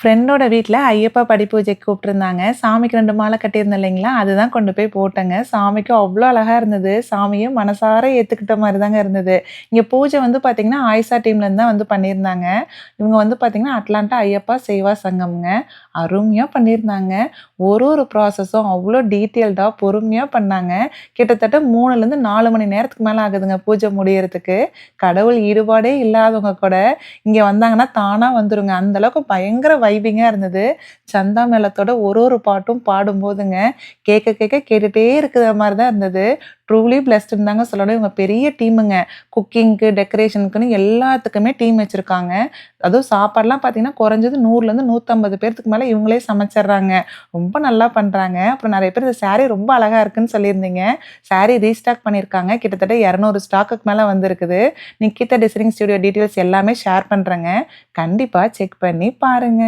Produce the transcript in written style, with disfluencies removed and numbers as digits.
ஃப்ரெண்டோட வீட்ல ஐயப்பா படி பூஜைக்கு கூப்பிட்டுருந்தாங்க. சாமிக்கு 2 மாலை கட்டியிருந்தேன் இல்லைங்களா? அதுதான் கொண்டு போய் போட்டேங்க. சாமிக்கு அவ்ளோ அழகா இருந்தது. சாமியும் மனசார ஏத்துக்கிட்ட மாரி தாங்க இருந்தது. இங்க பூஜை வந்து பார்த்தீங்கன்னா, ஆயிஷா டீம்லேருந்து தான் வந்து பண்ணியிருந்தாங்க. இவங்க வந்து பார்த்தீங்கன்னா, அட்லாண்டா ஐயப்பா சேவா சங்கம்ங்க. அருமையா பண்ணியிருந்தாங்க. ஒரு ப்ராசஸும் அவ்ளோ டீட்டெயில்டா பொறுமையா பண்ணாங்க. கிட்டத்தட்ட 3லேருந்து 4 மணி நேரத்துக்கு மேல ஆகுதுங்க பூஜை முடியறதுக்கு. கடவுள் ஈடுபாடே இல்லாதவங்க கூட இங்க வந்தாங்கன்னா தானா வந்துருங்க. அந்த அளவுக்கு பயங்கர வைபிங்கா இருந்தது. சந்தா மேளத்தோட ஒரு பாட்டும் பாடும்போதுங்க, கேட்க கேட்க கேட்டுட்டே இருக்கிற மாரி தான் இருந்தது. ட்ரூலி பிளெஸ்டுன்னு தாங்க சொல்லணும். இவங்க பெரிய டீமுங்க. குக்கிங்க்கு, டெக்கரேஷனுக்குன்னு எல்லாத்துக்குமே டீம் வச்சிருக்காங்க. அதுவும் சாப்பாடுலாம் பார்த்தீங்கன்னா, குறைஞ்சது 100லேருந்து 150 பேர்த்துக்கு மேல இவங்களே சமைச்சர்றாங்க. ரொம்ப நல்லா பண்றாங்க. அப்புறம் நெறைய பேர் இந்த சாரி ரொம்ப அழகா இருக்குன்னு சொல்லியிருந்தீங்க. சாரி ரீஸ்டாக் பண்ணியிருக்காங்க. கிட்டத்தட்ட 200 ஸ்டாக்குக்கு மேல வந்திருக்குது. நிக்கிதா டிசைனிங் ஸ்டுடியோ டீட்டெயில்ஸ் எல்லாமே ஷேர் பண்றேங்க. கண்டிப்பா செக் பண்ணி பாருங்க.